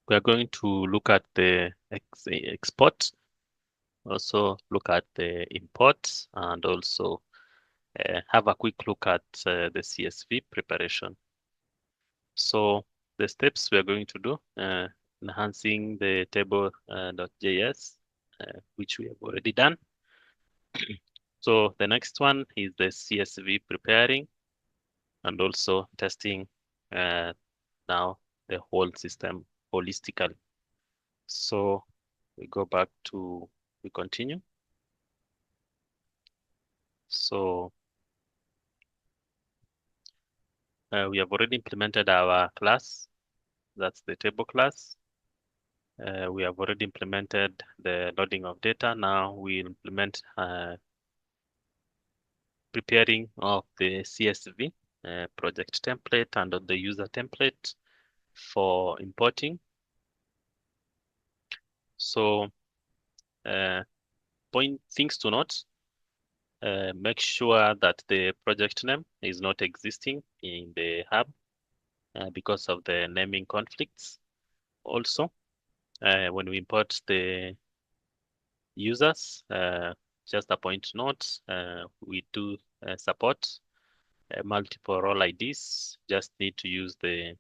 we are going to look at the export, also look at the imports, and also have a quick look at the CSV preparation. So the steps we are going to do, enhancing the table.js, which we have already done. So the next one is the CSV preparing and also testing now the whole system holistically. So we go back to, we continue. So we have already implemented our class. That's the table class. We have already implemented the loading of data. Now we implement preparing of the CSV project template and the user template for importing. So things to note, make sure that the project name is not existing in the hub because of the naming conflicts. Also, when we import the users, just a point note, we do support multiple role IDs, just need to use the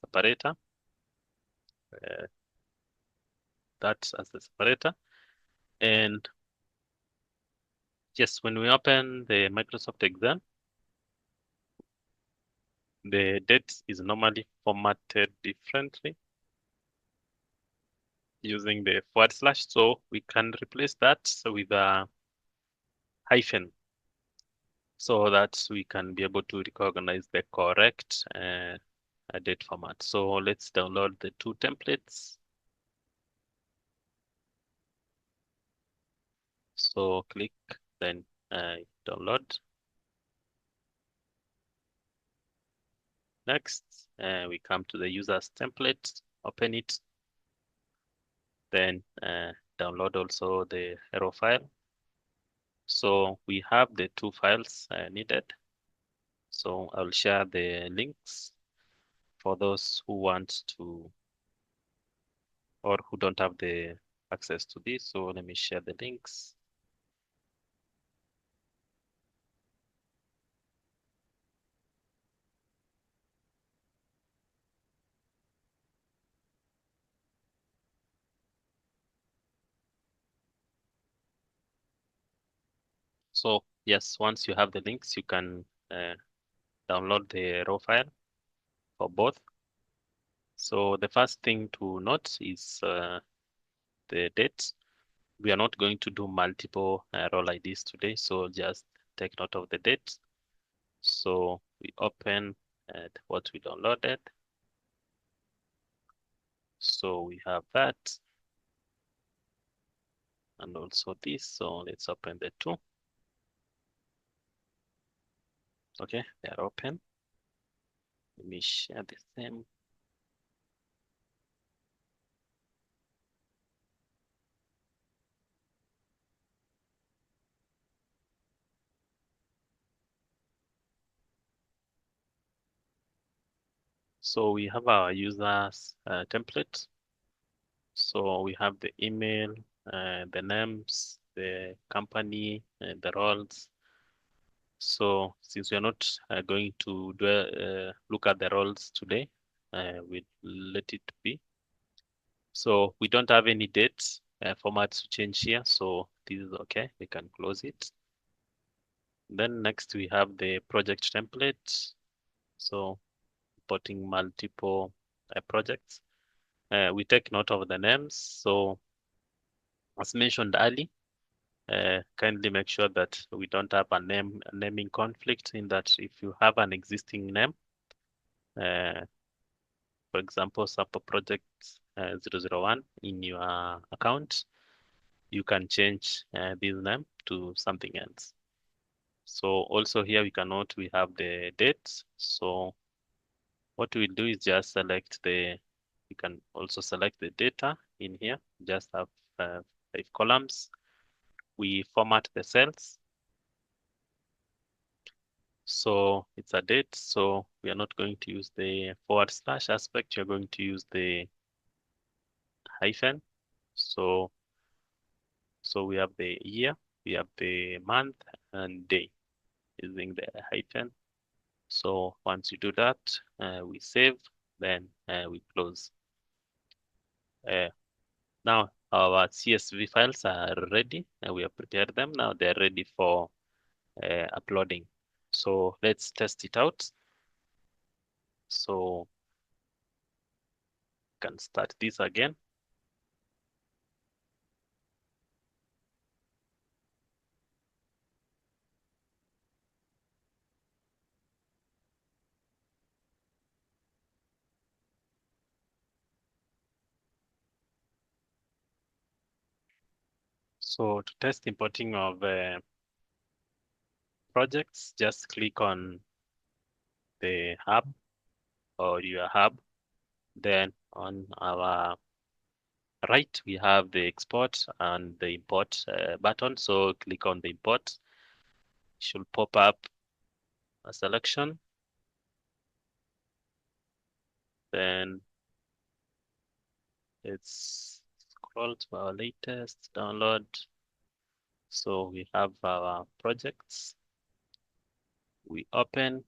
separator, that as the separator. And yes, when we open the Microsoft exam, the date is normally formatted differently using the /. So we can replace that with a hyphen so that we can be able to recognize the correct date format. So let's download the two templates. So click, then download. Next, we come to the user's template, open it, then download also the hero file. So we have the two files needed. So I'll share the links for those who want to or who don't have the access to this. So let me share the links. So yes, once you have the links, you can download the raw file for both. So the first thing to note is the dates. We are not going to do multiple role IDs today, so just take note of the dates. So we open what we downloaded. So we have that. And also this, so let's open the two. Okay, they are open. Let me share the same. So we have our users template. So we have the email, the names, the company, the roles. So since we are not going to look at the roles today, we'll let it be. So we don't have any dates formats to change here. So this is okay. We can close it. Then next we have the project template. So importing multiple projects. We take note of the names. So as mentioned earlier, kindly make sure that we don't have a naming conflict in that if you have an existing name, for example, support project 001 in your account, you can change this name to something else. So also here we can note we have the dates. So what we'll do is just select you can also select the data in here, just have 5 columns. We format the cells. So it's a date. So we are not going to use the / aspect. You're going to use the hyphen. So we have the year, we have the month and day using the hyphen. So once you do that, we save, then we close. Now our CSV files are ready and we have prepared them. Now they're ready for uploading. So let's test it out. So can start this again. So to test importing of projects, just click on the hub or your hub. Then on our right, we have the export and the import button. So click on the import. It should pop up a selection. Then let's scroll to our latest download. So we have our projects. We open.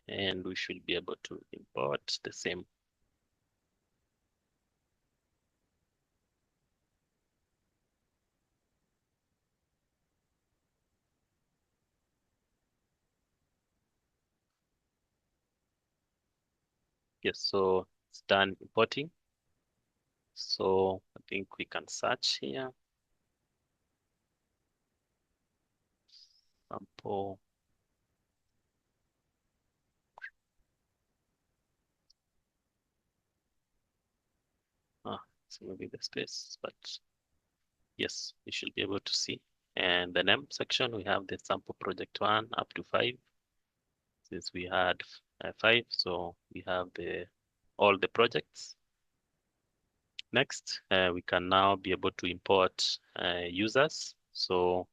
And we should be able to import the same. Yes, so it's done importing. So I think we can search here. Sample. It's maybe the space, but yes, you should be able to see. And the name section, we have the sample project 1 up to 5. Since we had 5, so we have all the projects. Next, we can now be able to import users. So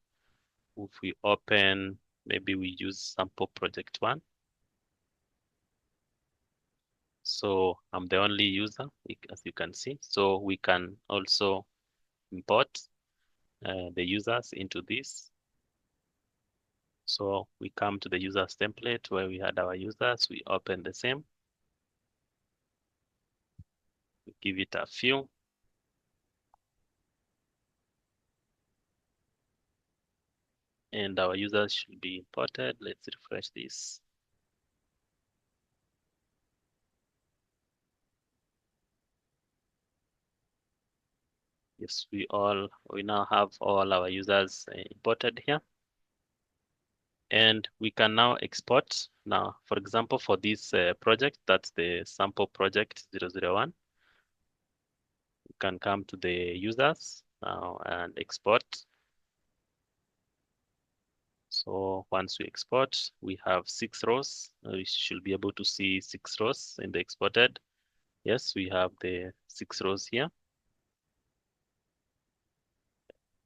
if we open, maybe we use sample project 1. So I'm the only user, as you can see. So we can also import the users into this. So we come to the users template where we had our users. We open the same. We give it a few. And our users should be imported. Let's refresh this. Yes, we now have all our users imported here. And we can now export. Now, for example, for this project, that's the sample project 001. We can come to the users now and export. So once we export, we have 6 rows. We should be able to see 6 rows in the exported. Yes, we have the 6 rows here.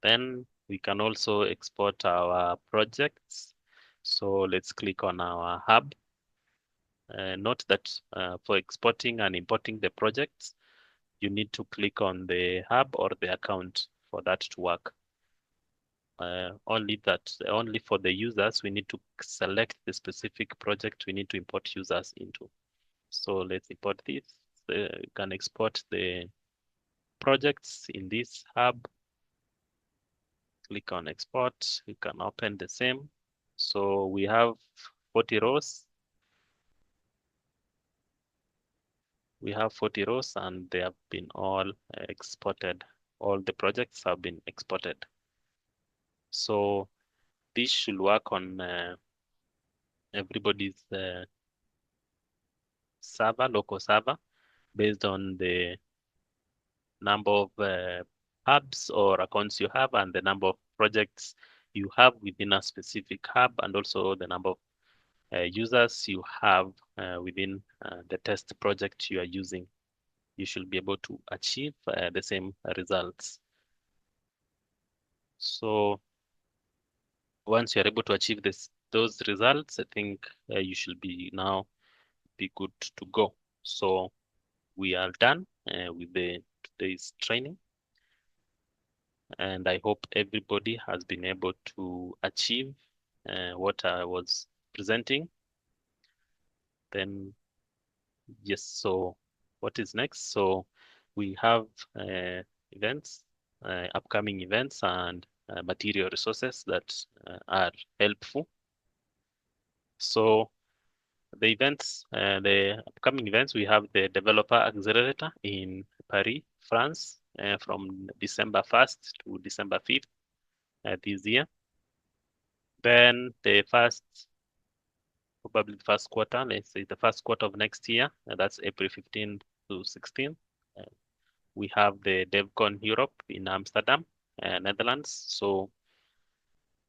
Then we can also export our projects. So let's click on our hub. Note that for exporting and importing the projects, you need to click on the hub or the account for that to work. Only for the users, we need to select the specific project we need to import users into. So let's import this. You can export the projects in this hub. Click on export. You can open the same. So we have 40 rows. We have 40 rows and they have been all exported. All the projects have been exported. So this should work on everybody's local server, based on the number of hubs or accounts you have and the number of projects you have within a specific hub, and also the number of users you have within the test project you are using. You should be able to achieve the same results. So once you're able to achieve those results, I think you should be now be good to go. So we are done with today's training. And I hope everybody has been able to achieve what I was presenting. Then, yes, so what is next? So we have events, upcoming events and material resources that are helpful. So the upcoming events, we have the Developer Accelerator in Paris, France, from December 1st to December 5th this year. Then probably the first quarter, let's say the first quarter of next year, that's April 15 to 16. We have the DevCon Europe in Amsterdam, Netherlands. So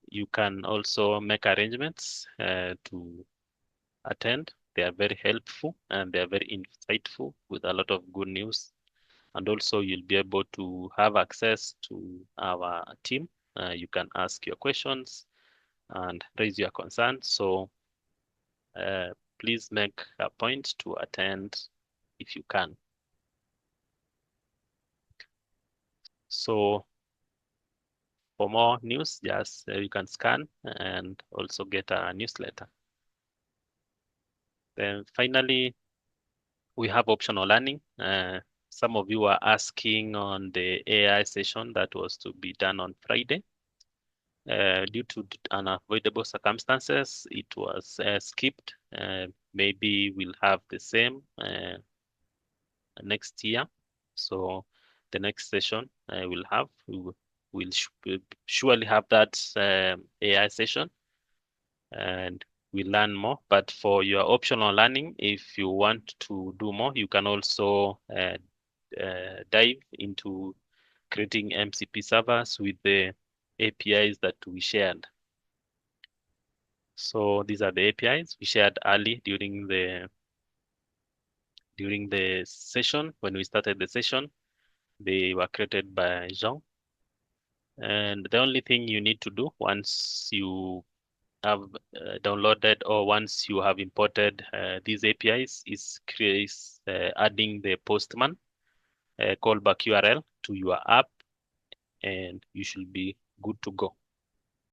you can also make arrangements to attend. They are very helpful and they are very insightful with a lot of good news. And also you'll be able to have access to our team. You can ask your questions and raise your concerns. So please make a point to attend if you can. So for more news, just you can scan and also get a newsletter. Then finally, we have optional learning. Some of you are asking on the AI session that was to be done on Friday. Due to unavoidable circumstances, it was skipped. Maybe we'll have the same next year. So the next session we'll surely have that AI session and we learn more. But for your optional learning, if you want to do more, you can also dive into creating MCP servers with the APIs that we shared. So these are the APIs we shared early during the session. When we started the session, they were created by Jean. And the only thing you need to do once you have downloaded or once you have imported these APIs is adding the Postman callback URL to your app, and you should be good to go.